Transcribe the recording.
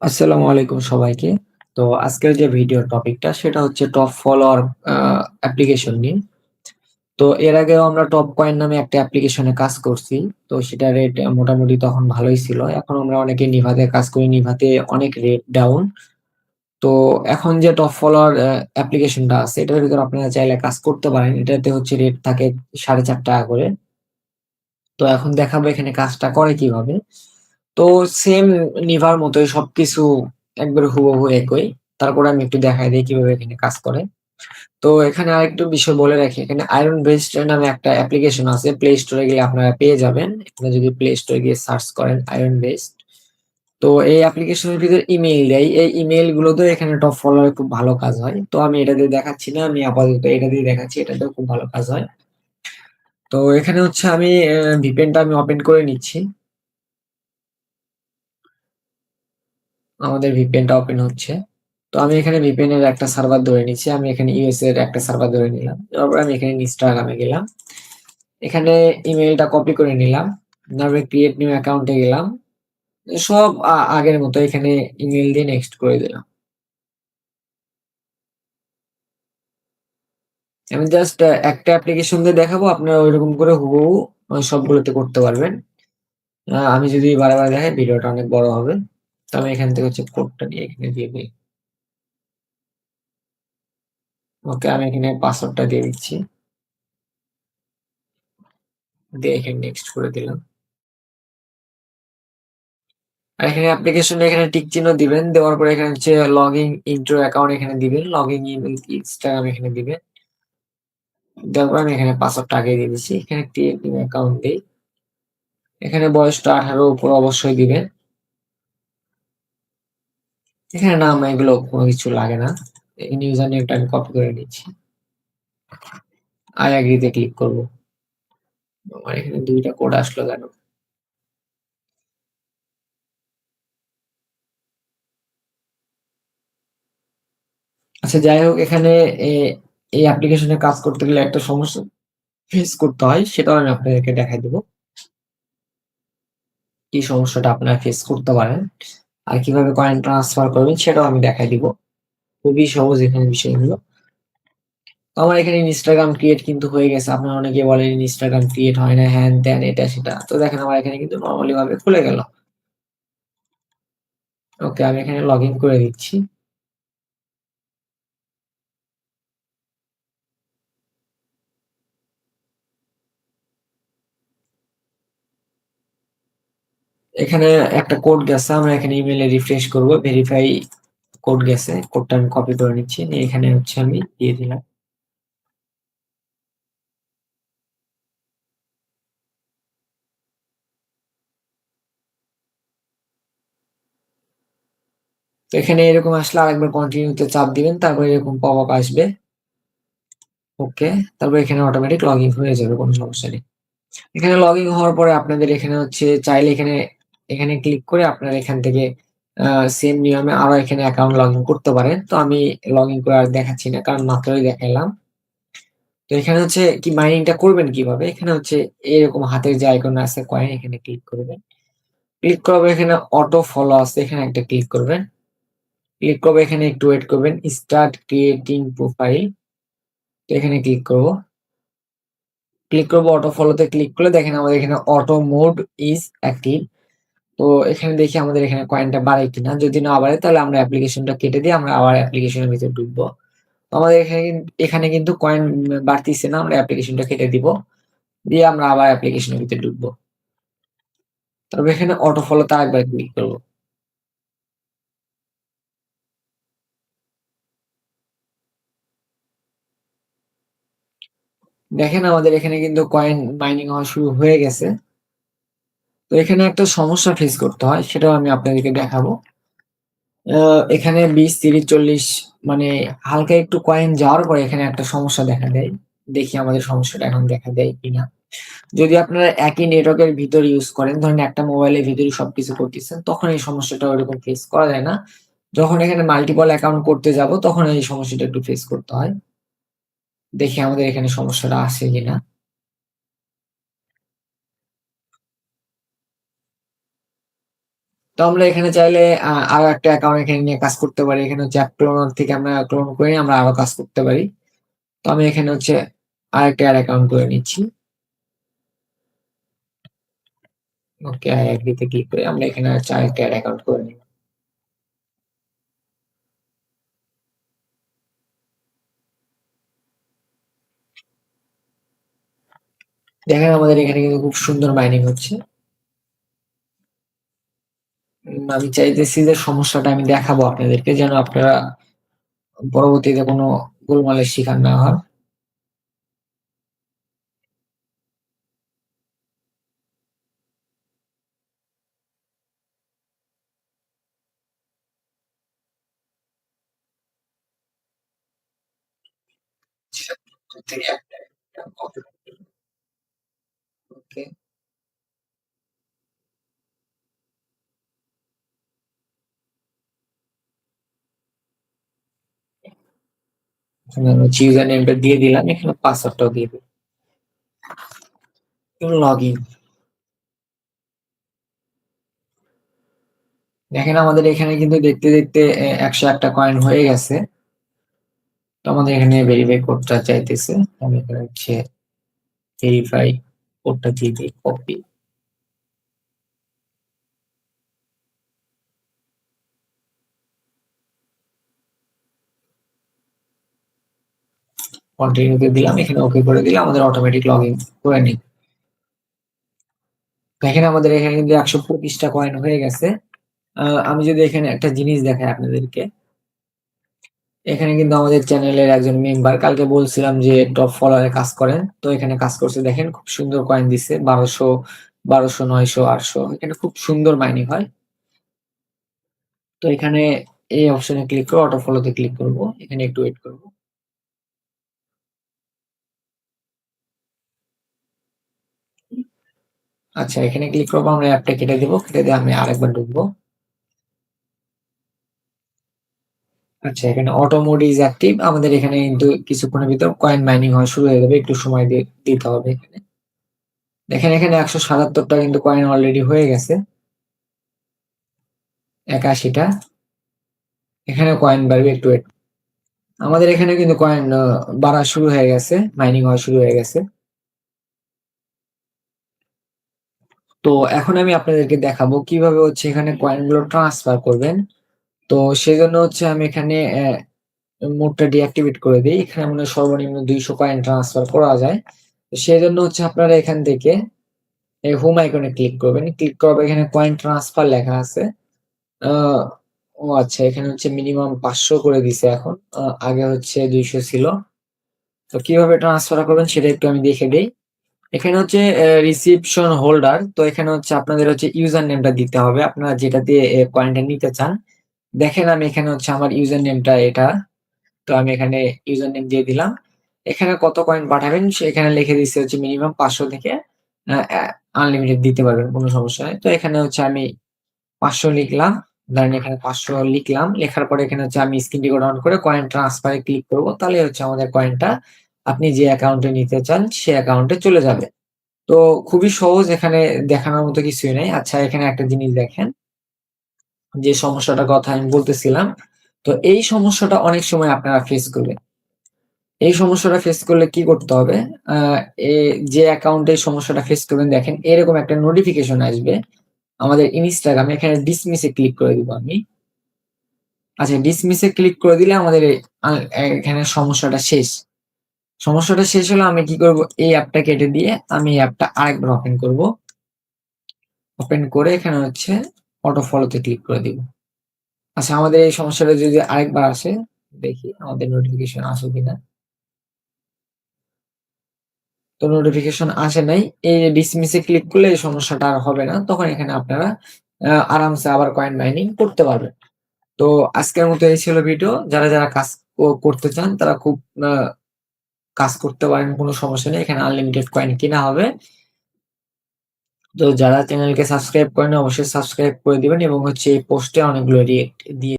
আসসালামু আলাইকুম সবাইকে। তো আজকের যে ভিডিও টপিকটা সেটা হচ্ছে টপ ফলোয়ার অ্যাপ্লিকেশন নিয়ে। তো এর আগেও আমরা টপ কয়েন নামে একটা অ্যাপ্লিকেশনে কাজ করছি। তো সেটা রেট মোটামুটি তখন ভালোই ছিল। এখন আমরা অনেকে নিভাতে কাজ করি, নিভাতে অনেক রেট ডাউন। তো এখন যে টপ ফলোয়ার অ্যাপ্লিকেশনটা আছে এটার ভিতরে আপনারা চাইলে কাজ করতে পারেন। এটাতে হচ্ছে রেট থাকে ৳৪.৫ করে। তো এখন দেখাবো এখানে কাজটা করে কিভাবে। তো সেম নিভার মতোই সবকিছু একবারে হুবহু একই। তারপরে আমি একটু দেখায় দেই কিভাবে এখানে কাজ করে। তো এখানে আরেকটু বিষয় বলে রাখি। এখানে আয়রন বেস্ট নামে একটা অ্যাপ্লিকেশন আছে। প্লে স্টোরে গেলে আপনারা পেয়ে যাবেন। এখানে যদি প্লে স্টোরে গিয়ে সার্চ করেন আয়রন বেস্ট। তো এই অ্যাপ্লিকেশনের ভিতরে ইমেইল দেয়। এই ইমেইল গুলোতেও এখানে টপ ফলোয়ারে খুব ভালো কাজ হয়। তো আমি এটা দিয়ে দেখাচ্ছি না। আমি আপাতত এটা দিয়ে দেখাচ্ছি। এটাতেও খুব ভালো কাজ হয়। তো এখানে হচ্ছে আমি VPN টা আমি ওপেন করে নিচ্ছি। আমাদের VPN টা ওপেন হচ্ছে। তো আমি এখানে VPN এর একটা সার্ভার ধরে নিচ্ছি। আমি এখানে ইউএস এর একটা সার্ভার ধরে নিলাম। তারপরে আমি এখানে ইনস্টাগ্রামে গেলাম। এখানে ইমেইলটা কপি করে নিলাম। তারপরে ক্রিয়েট নিউ অ্যাকাউন্টে গেলাম। সব আগের মতো এখানে ইমেইল দিয়ে নেক্সট করে দিলাম। আমি জাস্ট একটা অ্যাপ্লিকেশন দিয়ে দেখাবো। আপনারা ঐরকম করে হুবহু সবগুলোতে করতে পারবেন। আমি যদি বারে দেখাই ভিডিওটা অনেক বড় হবে। তো আমি এখান থেকে হচ্ছে কোডটা নিয়ে এখানে দিয়ে দেই। ওকে, আমি এখানে পাসওয়ার্ডটা দিয়ে দিচ্ছি। দিয়ে এখানে নেক্সট করে দিলাম। আর এখানে অ্যাপ্লিকেশনে এখানে টিক চিহ্ন দিবেন। দেওয়ার পরে এখানে হচ্ছে লগইন ইন্ট্রো অ্যাকাউন্ট এখানে দিবেন। লগইন ইনস্টাগ্রাম এখানে দিবেন। দেওয়ার পর আমি এখানে পাসওয়ার্ডটা আগে দিয়ে দিচ্ছি। এখানে ক্রিয়েট নিউ অ্যাকাউন্ট দেই। এখানে বয়সটা 18 উপর অবশ্যই দিবেন। এখানে নাম এগুলো কোনো কিছু লাগে না। এখানে ইউজার নেমটা আমি কপি করে নিচ্ছি। আই এগ্রি তে ক্লিক করব। আমার এখানে ২ টা কোড আসলো কেন? আচ্ছা যাই হোক এখানে এ এই অ্যাপ্লিকেশনে কাজ করতে গেলে একটা সমস্যা ফেস করতে হয়। সেটাও আমি আপনাদেরকে দেখায় দিব। কি সমস্যাটা আপনারা ফেস করতে পারেন। আর কিভাবে কয়েন ট্রান্সফার করবেন সেটাও আমি দেখায় দিব। খুবই সহজ এখানে বিষয়গুলো। তো আমার এখানে ইনস্টাগ্রাম ক্রিয়েট কিন্তু হয়ে গেছে। আপনারা অনেকেই বলেন ইনস্টাগ্রাম ক্রিয়েট হয় না, হ্যান-ত্যান এটা সেটা। তো দেখেন আমার এখানে কিন্তু নরমালি ভাবে খুলে গেল। ওকে, আমি এখানে লগইন করে দিচ্ছি। এখানে একটা কোড গেছে। আমরা এখানে ইমেইলে রিফ্রেশ করব। ভেরিফাই কোড গেছে। কোডটা আমি কপি করে নিচ্ছি। নিয়ে এখানে হচ্ছে আমি দিয়ে দিলাম। তো এখানে এরকম আসলে আরেকবার কন্টিনিউ তে চাপ দিবেন। তারপরে এরকম পপআপ আসবে। ওকে। তারপর এখানে অটোমেটিক লগইন হয়ে যাবে। কোনো সমস্যা নেই। এখানে লগইন হওয়ার পরে আপনাদের এখানে হচ্ছে চাইলে এখানে ক্লিক করে আপনারা এখান থেকে আ সেম নিয়মে আরো এখানে অ্যাকাউন্ট লগইন করতে পারেন। তো আমি লগইন করে আর দেখাচ্ছি না। কারণ মাত্রই দেখাইলাম। তো এখানে হচ্ছে কি মাইনিং টা করবেন কিভাবে? এখানে হচ্ছে এরকম হাতের যে আইকন আছে কয়েন এখানে ক্লিক করবেন। ক্লিক করার পর এখানে অটো ফলো আছে এখানে একটা ক্লিক করবেন। ক্লিক করবে এখানে একটু ওয়েট করবেন। Start creating profile. তো এখানে ক্লিক করব। ক্লিক করব অটো ফলোতে ক্লিক করলে দেখেন আমাদের এখানে অটো মোড ইস অ্যাক্টিভ। তো এখানে দেখি আমাদের এখানে কয়েনটা বাড়ে কিনা। যদি না বাড়ে তাহলে আমরা অ্যাপ্লিকেশনটা কেটে দিয়ে আমরা আবার অ্যাপ্লিকেশনের ভিতরে ঢুকবো। তো আমাদের এখানে কিন্তু কয়েন বাড়তিছে না। আমরা অ্যাপ্লিকেশনটা কেটে দিব। দিয়ে আমরা আবার অ্যাপ্লিকেশনের ভিতরে ঢুকবো। তারপর এখানে অটো ফলোতে আরেকবার ক্লিক করব। দেখেন আমাদের এখানে কিন্তু কয়েন মাইনিং হওয়া শুরু হয়ে গেছে। তো এখানে একটা সমস্যা ফেস করতে হয় সেটাও আমি আপনাদেরকে দেখাবো। আ এখানে ২০, ৩০, ৪০ মানে হালকা একটু কয়েন যাওয়ার পরে এখানে একটা সমস্যা দেখা দেয়। দেখি আমাদের সমস্যাটা এখন দেখা দেয় কিনা। যদি আপনারা একই নেটওয়ার্কের ভিতর ইউজ করেন, ধরেন একটা মোবাইলের ভিতরেই সবকিছু করতেছেন, তখন এই সমস্যাটা ওরকম ফেস করা যায় না। যখন এখানে মাল্টিপল অ্যাকাউন্ট করতে যাব, তখন এই সমস্যাটা একটু ফেস করতে হয়। দেখি আমাদের এখানে সমস্যাটা আসে কিনা। তো আমরা এখানে চাইলে আরো একটা অ্যাকাউন্ট এখানে নিয়ে কাজ করতে পারি। এখানে হচ্ছে অ্যাপ ক্লোনার থেকে আমরা ক্লোন করে নিয়ে আমরা আরো কাজ করতে পারি। তো আমি এখানে হচ্ছে আরেকটা অ্যাকাউন্ট করে নিচ্ছি। ওকে, আই এগ্রি তে ক্লিক করে আমরা এখানে হচ্ছে আরেকটা অ্যাকাউন্ট করে নিব। দেখেন আমাদের এখানে কিন্তু খুব সুন্দর মাইনিং হচ্ছে। আমি চাইতেছি যে সমস্যাটা আমি দেখাবো আপনাদেরকে, যেন আপনারা পরবর্তীতে কোনো গোলমালের শিকার না হন। ওকে, ইউজার নেমটা দিয়ে দিলাম, এখানে পাসওয়ার্ডটাও দিয়ে দিলাম। Log in. দেখেন আমাদের এখানে কিন্তু দেখতে দেখতে 101টা কয়েন হয়ে গেছে। তো আমাদের এখানে ভেরিফাই কোডটা চাইতেছে। আমি এখানে হচ্ছে ভেরিফাই কোডটা দিয়ে দিই, কপি। কন্টিনিউতে দিলাম, এখানে ওকে করে দিলে আমাদের অটোমেটিক লগ ইন করে নিই। দেখেন আমাদের এখানে কিন্তু 125টা কয়েন হয়ে গেছে। আমি যদি এখানে একটা জিনিস দেখাই আপনাদেরকে, এখানে কিন্তু আমাদের চ্যানেলের একজন মেম্বার, কালকে বলছিলাম যে টপ ফলোয়ারে কাজ করেন, তো এখানে কাজ করছে। দেখেন খুব সুন্দর কয়েন দিচ্ছে, 1200, 900, 800, এখানে খুব সুন্দর মাইনিং হয়। তো এখানে এই অপশনে ক্লিক করে অটো ফলোতে ক্লিক করব, এখানে একটু ওয়েট করব। আচ্ছা, এখানে ক্লিক করবো, আমরা অ্যাপটা কেটে দেবো, কেটে দিয়ে আমি আরেকবার ঢুকবো। আচ্ছা, এখানে অটো মোড ইজ অ্যাক্টিভ, আমাদের এখানে কিন্তু কিছুক্ষণের ভিতর কয়েন মাইনিং হওয়া শুরু হয়ে যাবে, একটু সময় দিতে হবে এখানে। দেখেন এখানে 177টা কিন্তু কয়েন অলরেডি হয়ে গেছে, 81টা। এখানে কয়েন বাড়বে, একটু wait। আমাদের এখানে কিন্তু কয়েন বাড়া শুরু হয়ে গেছে, মাইনিং হওয়া শুরু হয়ে গেছে। তো এখন আমি আপনাদেরকে দেখাবো কিভাবে হচ্ছে এখানে কয়েন গুলো ট্রান্সফার করবেন। তো সেজন্য হচ্ছে আমি এখানে মোডটা ডিঅ্যাক্টিভেট করে দিই। এখানে মনে হয় সর্বনিম্ন 200 কয়েন ট্রান্সফার করা যায়। তো সেজন্য হচ্ছে আপনারা এখান থেকে এই হোম আইকনে ক্লিক করবেন, ক্লিক করবে, এখানে কয়েন ট্রান্সফার লেখা আছে। আহ, ও আচ্ছা, এখানে হচ্ছে মিনিমাম 500 করে দিছে এখন, আগে হচ্ছে 200 ছিল। তো কিভাবে ট্রান্সফার করবেন সেটা একটু আমি দেখে দিই। এখানে হচ্ছে রিসিপশন হোল্ডার, তো এখানে হচ্ছে আপনাদের হচ্ছে ইউজার নেমটা দিতে হবে, আপনারা যেটা দিয়ে কয়েনটা নিতে চান। দেখেন আমি এখানে হচ্ছে আমার ইউজার নেমটা এটা, তো আমি এখানে ইউজার নেম দিয়ে দিলাম। এখানে কত কয়েন পাঠাবেন সেখানে লিখে দিচ্ছে হচ্ছে মিনিমাম 500 থেকে আনলিমিটেড দিতে পারবেন, কোনো সমস্যা নেই। তো এখানে হচ্ছে আমি 500 লিখলাম, ধরেন এখানে 500 লিখলাম, লেখার পরে এখানে হচ্ছে আমি স্ক্রিন রেকর্ড অন করে কয়েন ট্রান্সফারে ক্লিক করব, তাহলে হচ্ছে আমাদের কয়েনটা আপনি যে অ্যাকাউন্টে নিতে চান সে অ্যাকাউন্টে চলে যাবে। তো খুবই সহজ, এখানে দেখানোর মতো কিছুই নাই। আচ্ছা, এখানে একটা জিনিস দেখেন, যে সমস্যাটার কথা আমি বলতেছিলাম, তো এই সমস্যাটা অনেক সময় আপনারা ফেস করবেন। এই সমস্যাটা ফেস করলে কি করতে হবে? আহ এ যে অ্যাকাউন্টে সমস্যাটা ফেস করবেন, দেখেন এরকম একটা নোটিফিকেশন আসবে আমাদের ইনস্টাগ্রামে, এখানে ডিসমিসে ক্লিক করে দিব আমি। আচ্ছা, ডিসমিসে ক্লিক করে দিলে আমাদের এখানে সমস্যাটা শেষ। সমস্যাটা শেষ হলে আমি কি করব, এই অ্যাপটা কেটে দিয়ে আমি এই অ্যাপটা আরেকবার ওপেন করব। ওপেন করে এখানে হচ্ছে অটো ফলোতে ক্লিক করে দিব। আচ্ছা, আমাদের এই সমস্যাটা যদি আরেকবার আসে, দেখি আমাদের নোটিফিকেশন আসে কিনা। তো নোটিফিকেশন আসে নাই। এই ডিসমিসে ক্লিক করলে এই সমস্যাটা আর হবে না। তখন এখানে আপনারা আরামসে আবার কয়েন মাইনিং করতে পারবেন। তো আজকের মতো এই ছিল ভিডিও। যারা কাজ করতে চান তারা খুব আ কাজ করতে পারেন, কোনো সমস্যা নেই। এখানে আনলিমিটেড কয়েন কিনা হবে। তো যারা চ্যানেলকে সাবস্ক্রাইব করেন অবশ্যই সাবস্ক্রাইব করে দিবেন, এবং হচ্ছে এই পোস্টে অনেকগুলো রিঅ্যাক্ট দিয়ে